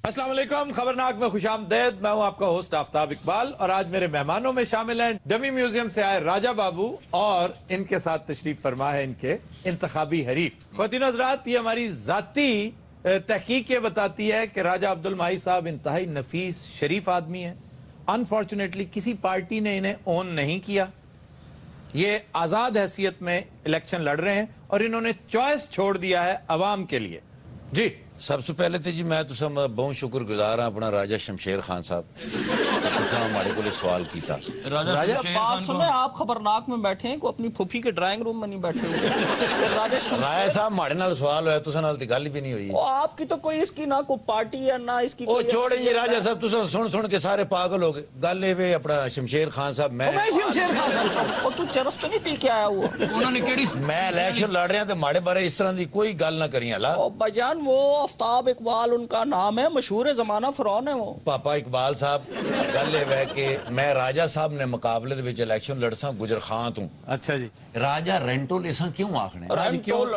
السلام علیکم، خبرناک میں خوش آمدید۔ میں ہوں آپ کا ہوسٹ آفتاب اقبال، اور آج میرے مہمانوں میں شامل ہیں ڈمی میوزیم سے آئے راجہ بابو، اور ان کے ساتھ تشریف فرما ہے ان کے انتخابی حریف۔ خواتین حضرات، یہ ہماری ذاتی تحقیق یہ بتاتی ہے کہ راجہ عبدالماہی صاحب انتہائی نفیس شریف آدمی ہیں۔ انفارچونیٹلی کسی پارٹی نے انہیں اون نہیں کیا، یہ آزاد حیثیت میں الیکشن لڑ رہے ہیں، اور انہوں نے چوائس چھوڑ دیا ہے عوام کے لیے۔ جی سب سے پہلے تو جی میں تو بہت شکر گزار ہوں اپنا راجہ شمشیر خان صاحب ہمارے کو سوال کیتا۔ راجہ بات سنیں، آپ خبرناک میں بیٹھے ہیں، کوئی اپنی پھوپھی کے ڈرائنگ روم میں نہیں بیٹھے ہوئے۔ راجہ صاحب ہمارے نال سوال ہویا تو نال تے گل بھی نہیں ہوئی۔ آپ کی تو کوئی اس کی نہ کوئی پارٹی ہے نہ اس کی او چھوڑیں جی راجہ صاحب، تو سن کے سارے پاگل ہو گئے۔ گل اے اپنا شمشیر خان صاحب میں شمشیر خان صاحب تو چرس تو نہیں پی کے آیا ہوا؟ انہوں نے کیڑی میں الیکشن لڑ رہے ہیں تے ماڑے بارے اس طرح دی کوئی گل نہ کریے اللہ۔ او بجان وہ آفتاب اقبال ان کا نام ہے، مشہور زمانہ فرعون ہے وہ۔ پاپا اقبال صاحب گل اے کہ میں راجہ صاحب نے مقابلے دے وچ الیکشن لڑساں گجر خان تو۔ اچھا جی، راجہ رینٹو لیساں کیوں آکھنے؟ رینٹول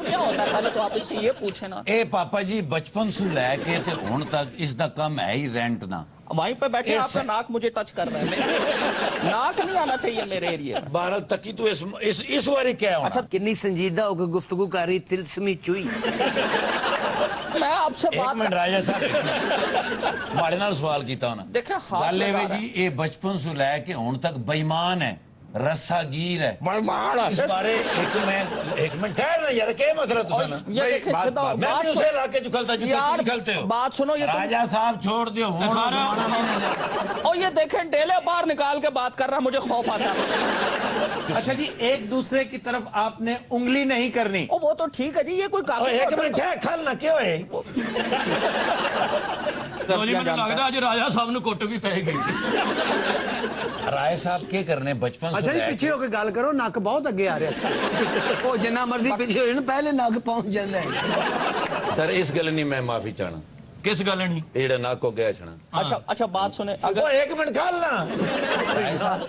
کیا ہوتا ہے پہلے تو آپ اس سے یہ پوچھیں نا۔ اے پاپا جی بچپن سے لے کے تے ہن تک اس دا کم ہے ہی رینٹ نہ۔ وہیں پہ بیٹھے آپ کا ناک مجھے ٹچ کر رہا ہے، ناک نہیں آنا چاہیے میرے ایریے میں۔ بہرحال تکی تو اس واری کیا ہونا؟ اچھا کنی سنجیدہ ہو کے گفتگو کر رہی تلسمی چوئی۔ میں آپ سے ایک بات منٹ راجہ صاحب ماڑے نال سوال کیتا ہونا۔ دیکھیں گل اے جی اے بچپن سے لے کے ہن تک بےمان ہے، رسا گیر ہے۔ اس بارے ایک منٹ ٹھہر نا یار، کیا مسئلہ تساں نا؟ یہ دیکھیں سیدھا میں بھی اسے علاقے جو کھلتا جو تم کھلتے ہو۔ بات سنو، یہ راجہ صاحب چھوڑ دیو ہوں۔ اور یہ دیکھیں ڈیلے باہر نکال کے بات کر رہا، مجھے خوف آتا ہے۔ اچھا جی، ایک دوسرے کی طرف آپ نے انگلی نہیں کرنی۔ وہ تو ٹھیک ہے جی، یہ کوئی کاغذ ایک منٹ ٹھہر کھل نہ کیوں ہے؟ راجہ صاحب نے کوٹ بھی پہ گئی۔ رائے صاحب کے کرنے بچپن اچھا جی پیچھے ہو کے گل کرو، نک بہت اگے آ رہے۔ اچھا وہ جنہ مرضی پیچھے ہوئے نا پہلے نک پہنچ جاندہ ہے۔ سر اس گل نہیں میں معافی چاہنا۔ کس گل نہیں؟ یہ جڑا نک ہو گیا چھنا۔ اچھا بات سنیں، اگر ایک منٹ کھال نا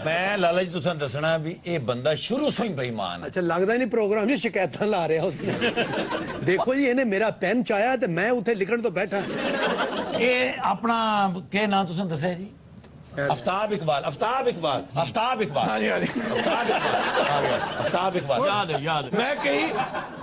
میں لالا جی تساں دسنا بھی اے بندہ شروع سے ہی بےمان ہے۔ اچھا لگتا ہی نہیں پروگرام جی شکایتاں لا رہا ہوتی ہیں۔ دیکھو جی انہیں میرا پین چاہیا تو میں اتنے لکھن تو بیٹھا۔ اے اپنا کیا نام تساں دسے جی؟ آفتاب اقبال۔ آفتاب اقبال، آفتاب اقبال، آفتاب اقبال۔ یاد ہے۔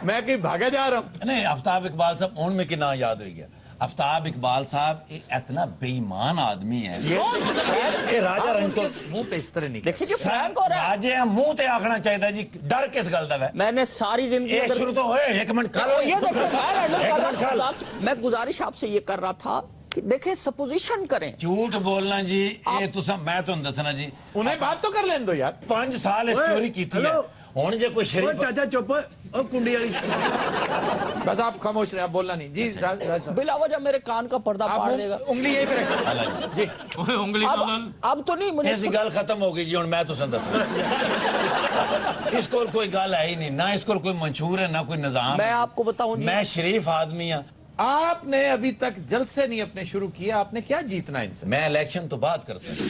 میں کہیں بھاگا جا رہا ہوں؟ نہیں آفتاب اقبال صاحب ان میں کی نام یاد ہوئی گیا۔ آفتاب اقبال صاحب ایک اتنا بےمان آدمی ہے۔ یہ راجہ رنٹو منہ پہ اس طرح نہیں دیکھیں جی فرینک ہو رہا ہے۔ راجے منہ تے آخنا چاہیے جی، ڈر کس گل دا ہے؟ میں نے ساری زندگی یہ شروع تو ہوئے ایک منٹ کھالو۔ یہ دیکھیں میں گزارش آپ سے یہ کر رہا تھا کہ دیکھیں سپوزیشن کریں۔ جھوٹ بولنا جی یہ تساں میں تو دسنا جی، انہیں بات تو کر لیں دو یار۔ 5 سال اس چوری کیتی ہے۔ ہن جے کوئی شریف چاچا چپ او کنڈی والی، بس آپ خاموش رہے، آپ بولنا نہیں جی۔ بلا وجہ میرے کان کا پردہ پاڑ دے گا۔ انگلی یہی پہ رکھیں جی۔ اب تو نہیں مجھے ایسی گل ختم ہو گئی جی، ہن میں تساں دسنا اس کو کوئی گل ہے ہی نہیں، نہ اس کو کوئی منشور ہے نہ کوئی نظام۔ میں آپ کو بتاؤں جی، میں شریف آدمی ہوں۔ آپ نے ابھی تک جلسے نہیں اپنے شروع کیا، آپ نے کیا جیتنا ان سے؟ میں الیکشن تو بات کر سکتا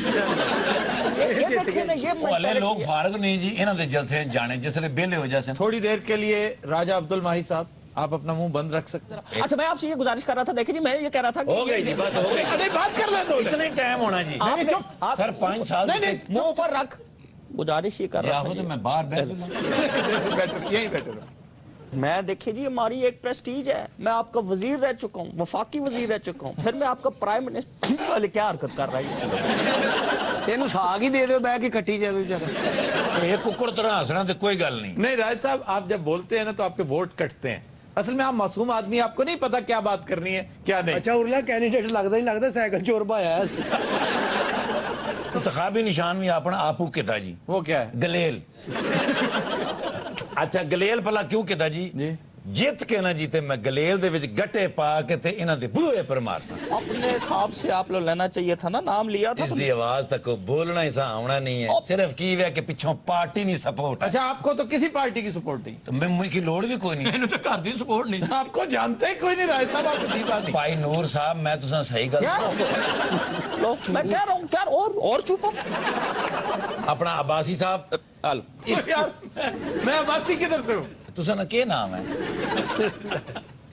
یہ دیکھیں نا، یہ والے لوگ فارغ نہیں جی، انہوں نے جلسے جانے جس نے بیلے ہو جیسے۔ تھوڑی دیر کے لیے راجہ عبدالماہی صاحب آپ اپنا منہ بند رکھ سکتے ہیں؟ اچھا میں آپ سے یہ گزارش کر رہا تھا، دیکھیں جی میں یہ کہہ رہا تھا کہ ہو گئی جی، بس ہو گئی۔ ارے بات کر لیں دو، اتنے ٹائم ہونا جی سر 5 سال۔ نہیں منہ پر رکھ، گزارش یہ کر رہا تھا تو میں باہر بیٹھ یہی بیٹھے رہا۔ میں دیکھیں جی ہماری ایک پریسٹیج ہے، میں آپ کا وزیر رہ چکا ہوں، وفاقی وزیر رہ چکا ہوں، پھر میں آپ کا پرائم منسٹر والے کیا حرکت کر رہا ہے؟ تینوں ساگ ہی دے دو بہ کے کٹی جائے بیچارہ۔ یہ ککڑ طرح ہسنا تو کوئی گل نہیں۔ نہیں راج صاحب، آپ جب بولتے ہیں نا تو آپ کے ووٹ کٹتے ہیں۔ اصل میں آپ معصوم آدمی، آپ کو نہیں پتا کیا بات کرنی ہے کیا نہیں۔ اچھا ارلا کینڈیڈیٹ لگتا ہی لگتا سائیکل چور پایا ہے۔ انتخابی نشان بھی اپنا آپو کتا جی، وہ کیا ہے؟ گلیل۔ اچھا گلیل پلا کیوں کتا جی؟ جیت کے نہ جیتے میں گلیل دے وچ گٹے پا کے تے انہاں دے بوئے پر مار سا۔ اپنے حساب سے آپ لوگ لینا چاہیے تھا نا، نام لیا تھا۔ اس دی آواز تک بولنا ہی سا آونا نہیں ہے، صرف کی وے کہ پچھوں پارٹی نہیں سپورٹ۔ اچھا آپ کو تو کسی پارٹی کی سپورٹ نہیں؟ تو میں مجھ کی لوڑ بھی کوئی نہیں۔ انہوں نے کہا دی سپورٹ نہیں، آپ کو جانتے ہی کوئی نہیں راج صاحب، آپ کو دی بات نہیں۔ بھائی نور صاحب میں تو سا صحیح گل لو میں کہہ رہا ہوں کیا اور چپ ہوں۔ اپنا عباسی صاحب میں عباسی کدھر سے ہوں؟ تو سا نا کیا نام ہے؟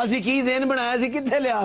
ਅਸੀਂ ਕੀ ਜ਼ੇਨ ਬਣਾਇਆ ਸੀ ਕਿੱਥੇ ਲਿਆ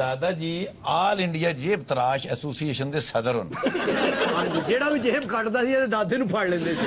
ਦਾਦਾ ਜੀ ਆਲ ਇੰਡੀਆ ਜੇਬ ਤਰਾਸ਼ ਐਸੋਸੀਏਸ਼ਨ ਦੇ ਸਦਰ ਹਨ ਜਿਹੜਾ ਵੀ ਜੇਬ ਕੱਟਦਾ ਸੀ ਇਹਦੇ ਦਾਦੇ ਨੂੰ ਫੜ ਲੈਂਦੇ ਸੀ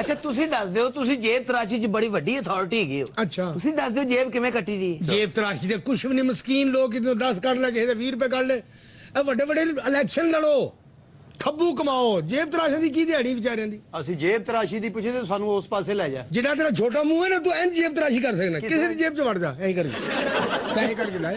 ਅੱਛਾ ਤੁਸੀਂ ਦੱਸ ਦਿਓ ਤੁਸੀਂ ਜੇਬ ਤਰਾਸ਼ੀ 'ਚ ਬੜੀ ਵੱਡੀ ਅਥਾਰਟੀ ਹੈਗੀ ਹੋ ਅੱਛਾ ਤੁਸੀਂ ਦੱਸ ਦਿਓ ਜੇਬ ਕਿਵੇਂ ਕੱਟੀ ਦੀ ਜੇਬ ਤਰਾਸ਼ੀ ਦੇ ਕੁਛ ਵੀ ਨਹੀਂ ਮਸਕੀਨ ਲੋਕ ਕਿਤੇ 10 ਕੱਢ ਲੈ ਕਿਸੇ ਦੇ 20 ਰੁਪਏ ਕੱਢ ਲੈ ਇਹ ਵੱਡੇ ਵੱਡੇ ਇਲੈਕਸ਼ਨ ਲੜੋ ਖੱਬੂ ਕਮਾਓ ਜੇਬ ਤਰਾਸ਼ੀ ਦੀ ਕੀ ਦਿਹਾੜੀ ਵਿਚਾਰਿਆਂ ਦੀ ਅਸੀਂ ਜੇਬ ਤਰਾਸ਼ੀ ਦੀ ਪੁੱਛੇ ਤੇ ਸਾਨੂੰ ਉਸ ਪਾਸੇ ਲੈ ਜਾ ਜਿਹੜਾ ਤੇਰਾ ਛੋਟਾ ਮੂੰਹ ਹੈ ਨਾ ਤੂੰ ਇੰਜ ਜੇਬ ਤਰਾਸ਼ੀ ਕਰ ਸਕਦਾ ਕਿਸੇ ਦੀ ਜੇਬ 'ਚ ਵੜ ਜਾ ਐਂ ਕਰਕੇ ਪੈਸੇ ਕੱਢ ਕੇ ਲਾਏ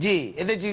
ਜੀ ਇਹਦੇ 'ਚ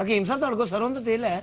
ਹਕੀਮ ਸਾਹਿਬ ਤੁਹਾਡੇ ਕੋਲ ਸਰੋਂ ਦਾ ਤੇਲ ਹੈ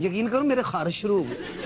ਯਕੀਨ ਕਰੋ ਮੇਰੇ ਖਾਰਿਸ਼ ਸ਼ੁਰੂ ਹੋ ਗਈ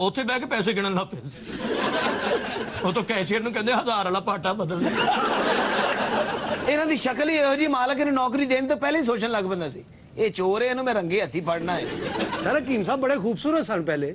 ਉੱਥੇ ਬਹਿ ਕੇ ਪੈਸੇ ਗਿਣਨ ਲੱਗ ਪਏ ਸੀ। ਉਹ ਤਾਂ ਕੈਸ਼ੀਅਰ ਨੂੰ ਕਹਿੰਦੇ 1000 ਵਾਲਾ ਪਾਟਾ ਬਦਲ ਦੇ। ਇਹਨਾਂ ਦੀ ਸ਼ਕਲ ਹੀ ਇਹੋ ਜੀ, ਮਾਲਕ ਇਹਨੂੰ ਨੌਕਰੀ ਦੇਣ ਤੋਂ ਪਹਿਲੇ ਹੀ ਸੋਚਣ ਲੱਗ ਪੈਂਦਾ ਸੀ ਇਹ ਚੋਰ ਹੈ, ਇਹਨੂੰ ਮੈਂ ਰੰਗੇ ਹੱਥੀ ਫੜਨਾ ਹੈ। ਸਰ ਹਕੀਮ ਸਾਹਿਬ ਬੜੇ ਖੂਬਸੂਰਤ ਸਨ ਪਹਿਲੇ,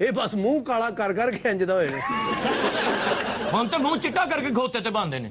ਇਹ ਬਸ ਮੂੰਹ ਕਾਲਾ ਕਰ ਕਰਕੇ ਇੰਜਦਾ ਹੋਏ ਨੇ। ਹੁਣ ਤਾਂ ਮੂੰਹ ਚਿੱਟਾ ਕਰਕੇ ਖੋਤੇ ਤੇ ਬਾਂਦੇ ਨੇ।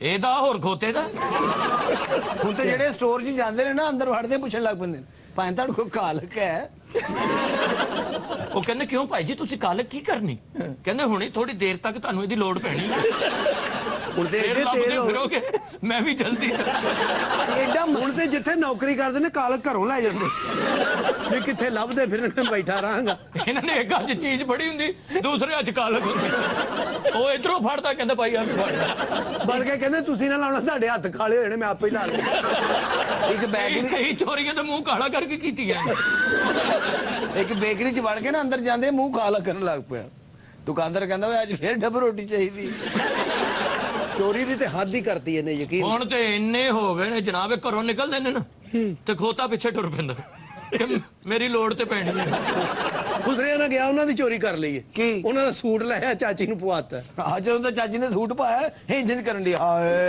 ਇਹਦਾ ਹੋਰ ਖੋਤੇ ਦਾ। ਹੁਣ ਤੇ ਜਿਹੜੇ ਸਟੋਰ 'ਚ ਜਾਂਦੇ ਨੇ ਨਾ, ਅੰਦਰ ਵੜਦੇ ਪੁੱਛਣ ਲੱਗ ਪੈਂਦੇ ਨੇ ਭਾਵੇਂ ਤੁਹਾਡੇ ਕੋਲ ਕਾਲਕ ਹੈ। ਉਹ ਕਹਿੰਦੇ ਕਿਉਂ ਭਾਈ ਜੀ ਤੁਸੀਂ ਕਾਲਕ ਕੀ ਕਰਨੀ? ਕਹਿੰਦੇ ਹੁਣੇ ਥੋੜੀ ਦੇਰ ਤੱਕ ਤੁਹਾਨੂੰ ਇਹਦੀ ਲੋੜ ਪੈਣੀ। ਹੁਣ ਤੇ ਫੇਰ ਐਡੇ ਲੱਭਦੇ ਤੇਜ਼ ਹੋ ਫਿਰੋਗੇ, ਮੈਂ ਵੀ ਜਲਦੀ ਐਡਾ ਹੁਣ ਤੇ ਜਿੱਥੇ ਨੌਕਰੀ ਕਰਦੇ ਨੇ ਕਾਲਕ ਘਰੋਂ ਲੈ ਜਾਂਦੇ ਵੀ ਕਿੱਥੇ ਲੱਭਦੇ ਫਿਰ ਬੈਠਾ ਰਹਾਂਗਾ। ਇਹਨਾਂ ਨੇ ਇੱਕ ਅੱਜ ਚੀਜ਼ ਬੜੀ ਹੁੰਦੀ, ਦੂਸਰੇ ਅੱਜ ਕਾਲਕ ਹੁੰਦੀ। ਉਹ ਇਧਰੋਂ ਫੜਦਾ ਕਹਿੰਦਾ ਭਾਈ ਆ ਵੀ ਫੜਦਾ। ਬਣ ਕੇ ਕਹਿੰਦੇ ਤੁਸੀਂ ਨਾ ਲਾਉਣਾ, ਤੁਹਾਡੇ ਹੱਥ ਖਾਲੇ ਹੋਏ ਨੇ, ਮੈਂ ਆਪੇ ਹੀ ਲਾ ਲਿਆ। ਇੱਕ ਬੈਗ ਕਈ ਚੋਰੀਆਂ ਤਾਂ ਮੂੰਹ ਕਾਲਾ ਕਰਕੇ ਕੀਤੀਆਂ। ਇੱਕ ਬੇਕਰੀ 'ਚ ਵੜ ਕੇ ਨਾ ਅੰਦਰ ਜਾਂਦੇ ਮੂੰਹ ਕਾਲਾ ਕਰਨ ਲੱਗ ਪਿਆ। ਦੁਕਾਨਦਾਰ ਕਹਿੰਦਾ ਵੇ ਅੱਜ ਫੇਰ ਡੱਬ ਰੋਟੀ ਚਾਹੀਦੀ। ਚੋਰੀ ਦੀ ਤੇ ਹੱਦ ਹੀ ਕਰਤੀ ਇਹਨੇ, ਯਕੀਨ। ਹੁਣ ਤੇ ਇੰਨੇ ਹੋ ਗਏ ਨੇ ਜਨਾਬ, ਘਰੋਂ ਨਿਕਲਦੇ ਨੇ ਨਾ ਤੇ ਖੋਤਾ ਪਿੱਛੇ ਟੁਰ ਪੈਂਦਾ ਕਿ ਮੇਰੀ ਲੋੜ ਤੇ ਪੈਣੀ ਹੈ। ਖੁਸਰਿਆਂ ਨਾਲ ਗਿਆ, ਉਹਨਾਂ ਦੀ ਚੋਰੀ ਕਰ ਲਈ ਕੀ? ਉਹਨਾਂ ਦਾ ਸੂਟ ਲਾਇਆ, ਚਾਚੀ ਨੂੰ ਪਵਾਤਾ। ਹਾਂ, ਜਦੋਂ ਤਾਂ ਚਾਚੀ ਨੇ ਸੂਟ ਪਾਇਆ ਇੰਜ ਕਰਨ ਦੀ ਹਾਏ।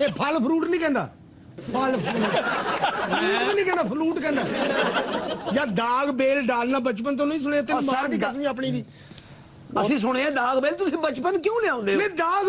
ਇਹ ਫਲ ਫਰੂਟ ਨਹੀਂ ਕਹਿੰਦਾ, ਫਲ ਫਰੂਟ ਨਹੀਂ ਕਹਿੰਦਾ, ਫਲੂਟ ਕਹਿੰਦਾ। ਜਾਂ ਦਾਗ ਬੇਲ ਡਾਲਣਾ ਬਚਪਨ ਤੋਂ ਨਹੀਂ ਸੁਣਿਆ ਤੈਨੂੰ? ਮਾਰ ਦੀ ਕਸਮ ਆਪਣੀ ਦੀ। ਅਸੀਂ ਸੁਣਿਆ ਦਾਗ ਬੇਲ, ਤੁਸੀਂ ਬਚਪਨ ਕਿਉਂ ਲਿਆਉਂਦੇ ਹੋ? ਨਹੀਂ, ਦਾਗ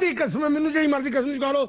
ਦੀ ਕਸਮ, ਮੈਨੂੰ ਜਿਹੜੀ ਮਰਜ਼ੀ ਕਸਮ ਚੁਕਾ ਲਓ,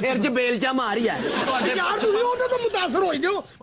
ਸਿਰ 'ਚ ਬੇਲਚਾ ਮਾਰੀ ਆ। ਯਾਰ ਤੁਸੀਂ ਉਹਦੇ ਤੋਂ ਮੁਤਾਸਰ ਹੋਈ ਦਿਓ,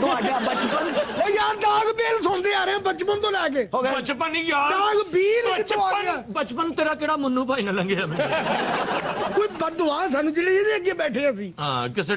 ਤੁਹਾਡਾ ਬਚਪਨ ਉਹ ਯਾਰ ਦਾਗ ਬੇਲ ਸੁਣਦੇ ਆ ਰਹੇ ਬਚਪਨ ਤੋਂ ਲੈ ਕੇ। ਬਚਪਨ ਯਾਰ, ਦਾਗ ਬੀਲ ਕਿੱਥੋਂ ਆ ਗਿਆ? ਬਚਪਨ ਤੇਰਾ ਕਿਹੜਾ ਮੁੰਨੂ ਭਾਈ ਨਾਲ ਲੰਘਿਆ ਮੈਂ। ਕੋਈ ਬਦਦੁਆ ਸਾਨੂੰ ਜਿਹੜੇ ਇਹਦੇ ਅੱਗੇ ਬੈਠੇ ਅਸੀਂ। ਹਾਂ, ਕਿਸੇ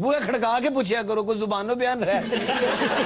ਬੂਹੇ ਖੜਕਾ ਕੇ ਪੁੱਛਿਆ ਕਰੋ ਕੋਈ ਜ਼ੁਬਾਨੋਂ ਬਿਆਨ ਰਹਿ।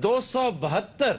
272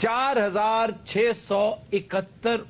4671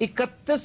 31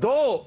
2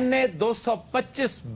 NA 225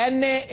NA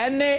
NA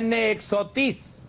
NA 130,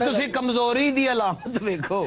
ਤੁਸੀਂ ਕਮਜ਼ੋਰੀ ਦੀ ਅਲਾਮਤ ਵੇਖੋ।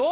2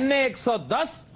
NA 110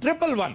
111।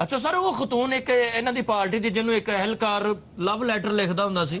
ਅੱਛਾ ਸਰ ਉਹ ਖਤੂਨ ਇੱਕ ਇਹਨਾਂ ਦੀ ਪਾਰਟੀ ਦੀ ਜਿਹਨੂੰ ਇੱਕ ਅਹਿਲਕਾਰ ਲਵ ਲੈਟਰ ਲਿਖਦਾ ਹੁੰਦਾ ਸੀ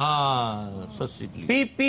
ਹਾਂ ਸੱਸੀ ਪਲੀ PP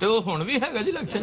ਤੇ ਉਹ ਹੁਣ ਵੀ ਹੈਗਾ ਜੀ election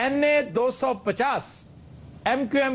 NA 250 MQM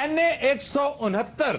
NA 169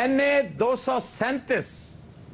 NA 237,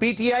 PTI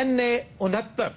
NA 69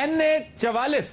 NA 44।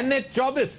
NA 24,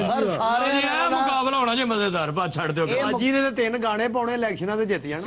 sir ਸਾਰੇ ਨੇ ਇਹ ਮੁਕਾਬਲਾ ਹੋਣਾ ਜੀ ਮਜ਼ੇਦਾਰ ਬਾਤ ਛੱਡ ਦਿਓ ਜੀ ਨੇ ਤੇ 3 ਗਾਣੇ ਪਾਉਣੇ ਇਲੈਕਸ਼ਨਾਂ ਤੇ ਜਿੱਤ ਜਾਣਾ।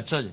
ਅੱਛਾ ਜੀ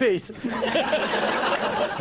ਭੇਜ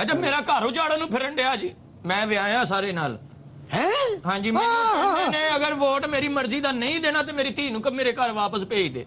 ਅੱਛਾ ਮੇਰਾ ਘਰ ਉਜਾੜਨ ਨੂੰ ਫਿਰਨ ਡਿਆ ਜੀ, ਮੈਂ ਵਿਆਹਿਆ ਸਾਰੇ ਨਾਲ ਹੈ। ਹਾਂਜੀ ਮੈਨੂੰ ਕਹਿੰਦੇ ਨੇ ਅਗਰ ਵੋਟ ਮੇਰੀ ਮਰਜ਼ੀ ਦਾ ਨਹੀਂ ਦੇਣਾ ਤੇ ਮੇਰੀ ਧੀ ਨੂੰ ਮੇਰੇ ਘਰ ਵਾਪਸ ਭੇਜ ਦੇ।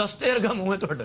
ਦਸਤੇ ਵਰਗਾ ਮੂੰਹ ਹੈ ਤੁਹਾਡਾ।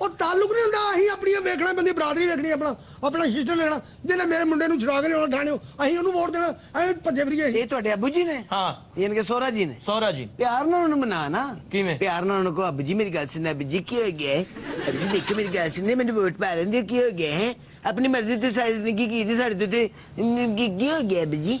ਉਹ ਤਾਲੁਕ ਨਹੀਂ ਹੁੰਦਾ, ਅਸੀਂ ਆਪਣੀ ਵੇਖਣਾ ਬੰਦੀ ਬਰਾਦਰੀ ਵੇਖਣੀ, ਆਪਣਾ ਸਿਸਟਮ ਵੇਖਣਾ। ਜਿਹਨੇ ਮੇਰੇ ਮੁੰਡੇ ਨੂੰ ਛੁਡਾ ਕੇ ਲਿਆਉਣਾ ਠਾਣਿਓ, ਅਸੀਂ ਉਹਨੂੰ ਵੋਟ ਦੇਣਾ, ਅਸੀਂ ਭੱਜੇ ਫਿਰੀਏ। ਇਹ ਤੁਹਾਡੇ ਅੱਬੂ ਜੀ ਨੇ? ਹਾਂ ਯਾਨੀ ਕਿ ਸੋਹਰਾ ਜੀ ਨੇ? ਸੋਹਰਾ ਜੀ। ਪਿਆਰ ਨਾਲ ਉਹਨੂੰ ਮਨਾ ਨਾ। ਕਿਵੇਂ? ਪਿਆਰ ਨਾਲ ਉਹਨੂੰ ਕਹੋ, ਅੱਬੂ ਜੀ ਮੇਰੀ ਗੱਲ ਸੁਣ, ਅੱਬੂ ਜੀ ਕੀ ਹੋ ਗਿਆ ਹੈ? ਅੱਬੂ ਜੀ ਦੇਖੋ ਮੇਰੀ ਗੱਲ ਸੁਣ, ਮੈਨੂੰ ਵੋਟ ਪਾ ਲੈਂਦੇ, ਕੀ ਹੋ ਗਿਆ ਹੈ? ਆਪਣੀ ਮਰਜ਼ੀ ਤੇ ਸਾਰੀ ਜ਼ਿੰਦਗੀ ਕੀਤੀ, ਸਾਡੇ ਤੇ ਕੀ ਹੋ ਗਿਆ ਅੱਬੂ ਜੀ?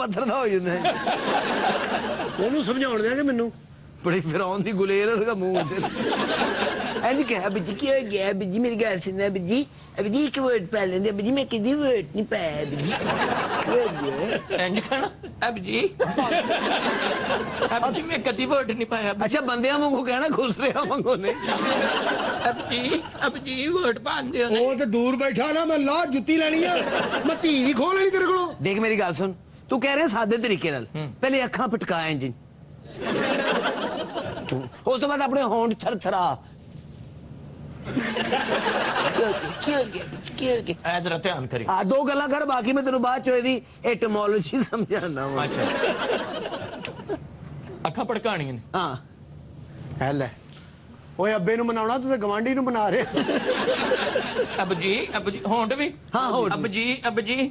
ਪੱਥਰ ਦਾ ਹੋ ਜਾਂਦਾ ਹੈ। ਉਹਨੂੰ ਸਮਝਾਉਣ ਦਿਆ ਕਿ ਮੈਨੂੰ ਬੜੀ ਫਿਰਾਉਣ ਦੀ ਗੁਲੇਲ ਵਰਗਾ ਮੂੰਹ ਹੁੰਦਾ। ਇੰਜ ਕਿਹਾ ਅੱਬੂ ਜੀ ਕੀ ਹੋ ਗਿਆ? ਅੱਬੂ ਜੀ ਮੇਰੀ ਗੱਲ ਸੁਣ, ਅੱਬੂ ਜੀ ਇੱਕ ਵੋਟ ਪਾ ਲੈਂਦੇ, ਅੱਬੂ ਜੀ ਮੈਂ ਕਿਹਦੀ ਵੋਟ ਨਹੀਂ ਪਾਇਆ ਅੱਬੂ ਜੀ। ਇੰਜ ਕਹਿਣਾ ਅਬ ਜੀ ਅਬ ਜੀ ਮੈਂ ਕਦੀ ਵੋਟ ਨਹੀਂ ਪਾਇਆ। ਅੱਛਾ ਬੰਦਿਆਂ ਵਾਂਗੂ ਕਹਿਣਾ, ਖੁਸ਼ ਰਿਹਾ ਵਾਂਗੂ ਨਹੀਂ। ਅਬ ਜੀ ਵੋਟ ਪਾਉਂਦੇ ਹੋ ਨਾ। ਉਹ ਤੇ ਦੂਰ ਬੈਠਾ ਨਾ, ਮੈਂ ਲਾ ਜੁੱਤੀ ਲੈਣੀ ਆ, ਮੈਂ ਧੀ ਨਹੀਂ ਖੋਹ ਲੈਣੀ ਤੇਰੇ ਕੋਲੋਂ। ਦੇਖ ਮੇਰੀ ਗੱਲ ਸੁਣ, ਤੂੰ ਕਹਿ ਰਿਹਾ ਸਾਦੇ ਤਰੀਕੇ ਨਾਲ, ਪਹਿਲੇ ਅੱਖਾਂ ਪਟਕਾ ਇੰਜ ਉਸ ਤੋਂ ਬਾਅਦ ਆਪਣੇ ਹੋਂਠ ਥਰਥਰਾ ਐ ਜਰਾ ਧਿਆਨ ਕਰੀ ਆ ਦੋ ਗੱਲਾਂ ਕਰ, ਬਾਕੀ ਮੈਂ ਤੈਨੂੰ ਬਾਅਦ ਚੋਂ ਇਹਦੀ ਐਟਮੋਲੋਜੀ ਸਮਝਾਣਾ ਵਾ। ਅੱਛਾ ਅੱਖਾਂ ਪੜਕਾਣੀਆਂ ਨੇ। ਹਾਂ ਹੈ ਲੈ, ਓਏ ਅੱਬੇ ਨੂੰ ਮਨਾਉਣਾ, ਤੂੰ ਤੇ ਗਵਾਂਢੀ ਨੂੰ ਮਨਾ ਰਿਹਾ। ਅਬ ਜੀ ਹੋਂਡ ਵੀ। ਹਾਂ, ਹੋਂਠ ਅਬ ਜੀ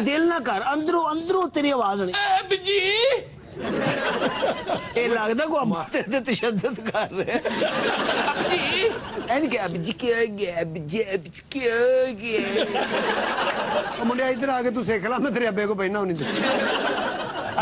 ਦਿਲ ਨਾ ਕਰ, ਅੰਦਰੋਂ ਤੇਰੀ ਆਵਾਜ਼ ਨਹੀਂ। ਅਬ ਜੀ ਇਹ ਲੱਗਦਾ ਕੋ ਅੱਬਾ ਤੇਰੇ ਤੇ ਤਸ਼ੱਦਦ ਕਰ ਰਿਹਾ। ਅਬ ਜੀ ਐਨ ਕਿ ਅੱਬ ਜੀ ਕੀ ਹੋ ਗਿਆ, ਅੱਬ ਜੀ ਕੀ ਹੋ ਗਿਆ। ਮੁੰਡਿਆ ਇੱਧਰ ਆ ਕੇ ਤੂੰ ਸਿੱਖ ਲੈ, ਮੈਂ ਤੇਰੇ ਅੱਬੇ ਕੋ ਬੈਠਣਾ ਹੁਣੀ।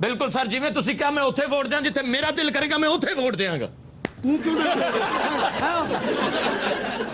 ਬਿਲਕੁਲ ਸਰ, ਜਿਵੇਂ ਤੁਸੀਂ ਕਿਹਾ ਮੈਂ ਉੱਥੇ ਵੋਟ ਦਿਆਂ, ਜਿੱਥੇ ਮੇਰਾ ਦਿਲ ਕਰੇਗਾ ਮੈਂ ਉੱਥੇ ਵੋਟ ਦਿਆਂਗਾ। ਤੂੰ ਕਿਉਂ ਨਾ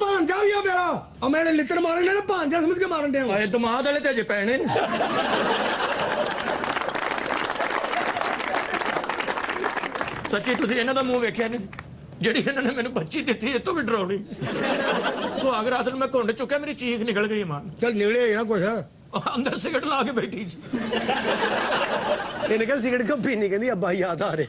ਭਾਂਜਾ ਹੋਇਆ ਮੇਰਾ, ਆ ਮੇਰੇ ਲਿੱਤਰ ਮਾਰਨ ਨੇ ਨਾ, ਭਾਂਜਾ ਸਮਝ ਕੇ ਮਾਰਨ ਡਿਆ। ਆਏ ਦਿਮਾਗ ਵਾਲੇ ਤੇ ਅਜੇ ਪੈਣੇ ਨੇ। ਸੱਚੀ ਤੁਸੀਂ ਇਹਨਾਂ ਦਾ ਮੂੰਹ ਵੇਖਿਆ ਨਹੀਂ, ਜਿਹੜੀ ਇਹਨਾਂ ਨੇ ਮੈਨੂੰ ਬੱਚੀ ਦਿੱਤੀ ਇਹ ਤੋਂ ਵੀ ਡਰਾਉਣੀ। ਸੁਹਾਗ ਰਾਤ ਨੂੰ ਮੈਂ ਘੁੰਡ ਚੁੱਕਿਆ, ਮੇਰੀ ਚੀਖ ਨਿਕਲ ਗਈ ਮਾਂ। ਚੱਲ ਨਿਕਲੇ ਨਾ ਕੁਛ। ਅੰਦਰ ਸਿਗਰਟ ਲਾ ਕੇ ਬੈਠੀ ਸੀ। ਇਹਨੇ ਕਿਹਾ ਸਿਗਰਟ ਕਿਉਂ ਪੀਣੀ, ਕਹਿੰਦੀ ਅੱਬਾ ਯਾਦ ਆ ਰਿਹਾ।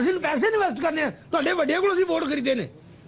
ਅਸੀਂ ਪੈਸੇ ਇਨਵੈਸਟ ਕਰਨੇ ਆ। ਤੁਹਾਡੇ ਵੱਡਿਆਂ ਕੋਲੋਂ ਅਸੀਂ ਵੋਟ ਖਰੀਦੇ ਨੇ,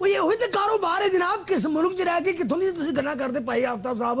ਉਹ ਇਹ ਹੋਈ ਤੇ ਕਾਰੋਬਾਰ ਹੈ ਜਨਾਬ। ਕਿਸ ਮੁਲਕ 'ਚ ਰਹਿ ਕੇ ਕਿੱਥੋਂ ਦੀ ਤੁਸੀਂ ਗੱਲਾਂ ਕਰਦੇ ਭਾਈ ਆਫਤਾਬ ਸਾਹਿਬ?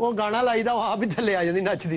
ਉਹ ਗਾਣਾ ਲਾਈਦਾ, ਉਹ ਆਪ ਹੀ ਥੱਲੇ ਆ ਜਾਂਦੀ ਨੱਚਦੀ।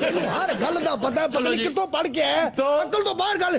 ਮੈਨੂੰ ਹਰ ਗੱਲ ਦਾ ਪਤਾ ਹੈ। ਪਤਾ ਨਹੀਂ ਕਿੱਥੋਂ ਪੜ ਕੇ ਆਇਆ, ਅਕਲ ਤੋਂ ਬਾਹਰ ਗੱਲ।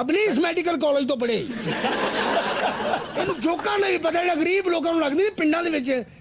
ਅਬਲੀਸ ਮੈਡੀਕਲ ਕਾਲਜ ਤੋਂ ਪੜੇ। ਇਹਨੂੰ ਜੋਕਾਂ ਦਾ ਵੀ ਪਤਾ, ਜਿਹੜਾ ਗਰੀਬ ਲੋਕਾਂ ਨੂੰ ਲੱਗਦੀ ਨੇ ਪਿੰਡਾਂ ਦੇ ਵਿੱਚ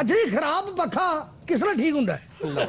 ਅੱਛਾ ਜੀ, ਖਰਾਬ ਪੱਖਾ ਕਿਸ ਤਰ੍ਹਾਂ ਠੀਕ ਹੁੰਦਾ ਹੈ?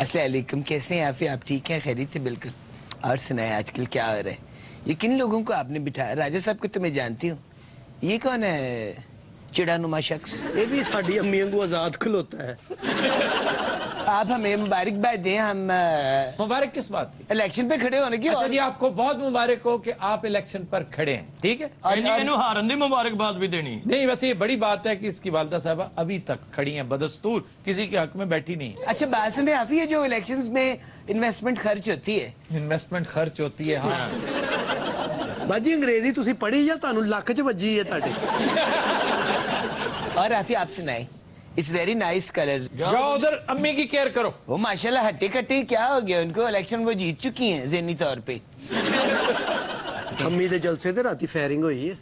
السلام علیکم، کیسے ہیں آپ؟ آپ ٹھیک ہیں؟ خیریت ہے؟ بالکل. اور سنائیں آج کل کیا ہو رہا ہے؟ یہ کن لوگوں کو آپ نے بٹھایا؟ راجہ صاحب کو تو میں جانتی ہوں. یہ کون ہے چڑا نما شخص؟ یہ بھی ساڈی امی کو آزاد کھلوتا ہے. آپ ہمیں مبارکباد دیں. ہم مبارک کس بات کی؟ الیکشن پہ کھڑے ہونے کی. اچھا جی، آپ کو بہت مبارک ہو کہ آپ الیکشن پر کھڑے ہیں. ٹھیک ہے، ہارن دی مبارکباد بھی دینی. نہیں ویسے یہ بڑی بات ہے کہ اس کی والدہ صاحبہ ابھی تک کھڑی ہیں، بدستور کسی کے حق میں بیٹھی نہیں ہے. اچھا بات سنیں آپ، یہ جو الیکشنز میں انویسٹمنٹ خرچ ہوتی ہے، انویسٹمنٹ خرچ ہوتی ہے. ہاں باجی انگریزی تسی پڑھی یا تانوں لک چ وجی ہے تاڈے؟ اور آپ سنائیں. It's very nice colour. جاؤ ادھر امی کی کیئر کرو. وہ ماشاءاللہ ہٹی کٹی کیا ہو گیا ان کو؟ الیکشن وہ جیت چکی ہیں ذہنی طور پہ. امی دے جلسے تے راتی فائرنگ ہوئی ہے.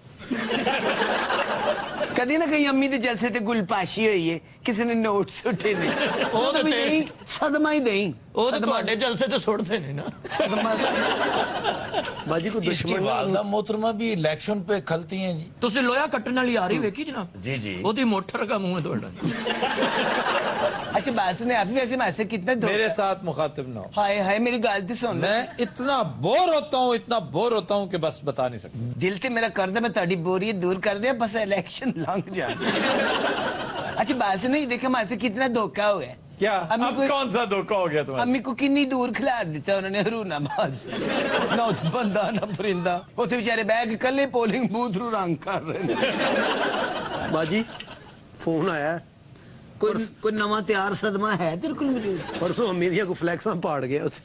کدی نہ کہیں امی دے جلسے تے گل پاشی ہوئی ہے، کسی نے نوٹ سٹے نے. وہ تو بھی نہیں، صدمہ ہی دیں. وہ تو تواڈے جلسے تے سٹتے نے نا. صدمہ. باجی کو اس کی دشمن والدہ محترمہ بھی الیکشن پہ کھلتی ہیں جی. تسی لویا کٹن والی آ رہی ویکھی جناب؟ جی جی. وہ دی موٹر کا منہ ہے تواڈا. اچھا بات سنیں آپ، ویسے میں سے کتنا میرے ساتھ مخاطب نہ ہو. ہائے ہائے میری گالتی سن. میں اتنا بور ہوتا ہوں کہ بس بتا نہیں سکتا. دل تے میرا کر دے، میں تہاڈی بوریت دور کر دیا، بس الیکشن لنگ جا. اچھا بات سنیں، دیکھیں ہمارے سے کتنا دھوکہ ہوا ہے. کیا امی اب کو کون سا دھوکہ ہو گیا تمہارا؟ امی کو کنی دور کھلار دیتا انہوں نے ہرون آباد. نہ اس بندہ نہ پرندہ، وہ تھے بیچارے بیگ کلے پولنگ بوتھ رو رنگ کر رہے ہیں. باجی فون آیا ہے کوئی نواں تیار صدمہ ہے تیرے کو موجود؟ پرسوں امی دیا کو فلیکساں پاڑ گیا اسے.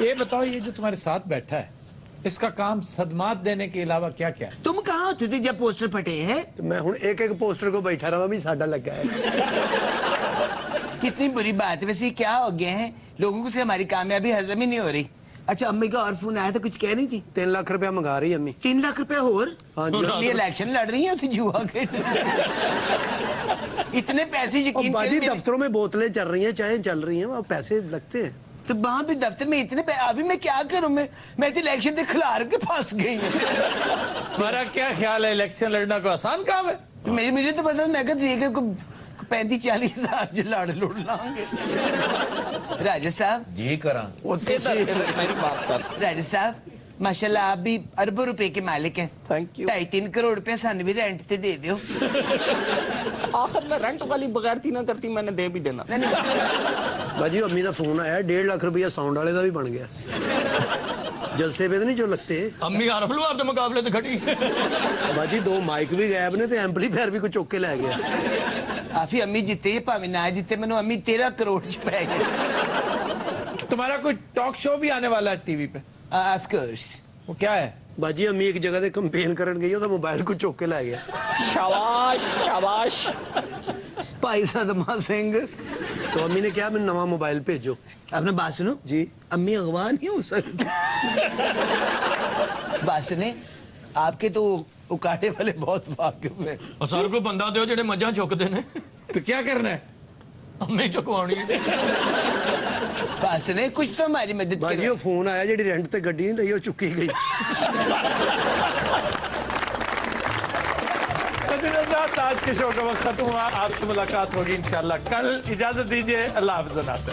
یہ بتاؤ، یہ جو تمہارے ساتھ بیٹھا ہے اس کا کام صدمات دینے کے علاوہ کیا کیا ہے؟ تم کہاں ہوتے تھے جب پوسٹر پھٹے ہیں؟ تو میں ہوں ایک پوسٹر کو بیٹھا رہا بھی ساڈا لگا ہے. کتنی بری بات ہے. ویسے کیا ہو گیا ہے لوگوں کو سے ہماری کامیابی ہضم ہی نہیں ہو رہی. اچھا امی کا اور فون آیا تھا، کچھ کہہ نہیں تھی؟ 3 لاکھ روپیہ منگا رہی امی. 3 لاکھ روپے اور؟ ہاں جی. یہ الیکشن لڑ رہی ہیں جوا کے. اتنے پیسے یقین باجی کریں. دفتروں میں بوتلیں چل رہی ہیں، چائیں چل رہی ہیں، وہاں پیسے لگتے ہیں. تو وہاں بھی دفتر میں اتنے ابھی میں کیا کروں؟ میں تو الیکشن سے کھلار کے پھنس گئی ہوں. تمہارا کیا خیال ہے الیکشن لڑنا کوئی آسان کام ہے؟ مجھے تو پتا میں کہتے یہ کہ 35-40 ہزار جو لڑ لائیں گے. راجہ صاحب جی کراں. میری بات کر. راجہ صاحب ماشاءاللہ آپ بھی اربوں روپے کے مالک ہیں. Thank you. 2.5-3 کروڑ روپے سانو بھی رینٹ تے دے دیو. آخر میں رینٹ والی بغیرتی نہ کرتی، میں نے دے بھی دینا. باجی امی دا فون آیا 1.5 لاکھ روپیہ ساؤنڈ والے دا بھی بن گیا. جلسے پہ تو نہیں جو لگتے. امی عارف لو آپ دے مقابلے تے کھڑی. باجی 2 مائک بھی غائب نے تے ایمپلیفائر بھی کوئی چوک کے لے گیا. آفی امی جیتے پاویں نہ جیتے منو امی 13 کروڑ چ پے گئے. تمہارا کوئی ٹاک شو بھی آنے والا ہے ٹی وی پہ؟ Of course. وہ کیا ہے؟ باجی امی ایک جگہ تے کمپین کرن گئی تو موبائل کو چوک کے لے گیا. شاباش شاباش. بھائی صدمہ سنگھ. تو امی نے کہا میں نواں موبائل بھیجو. آپ نے بات سنو جی. امی اغوا نہیں ہو سکتی. بات سنیں آپ کے تو اکاڑے والے بہت واقف ہیں. اور سر کو بندہ دیو جڑے مجھاں چکتے نے. تو کیا کرنا ہے؟ امی چکوانی. بات سنیں کچھ تو ہماری مدد باجی کرو. وہ فون آیا جڑی رینٹ تے گڈی نہیں رہی وہ چکی گئی. آج کے شو کا وقت ختم ہوا. آپ سے ملاقات ہوگی انشاءاللہ کل. اجازت دیجیے. اللہ حافظ.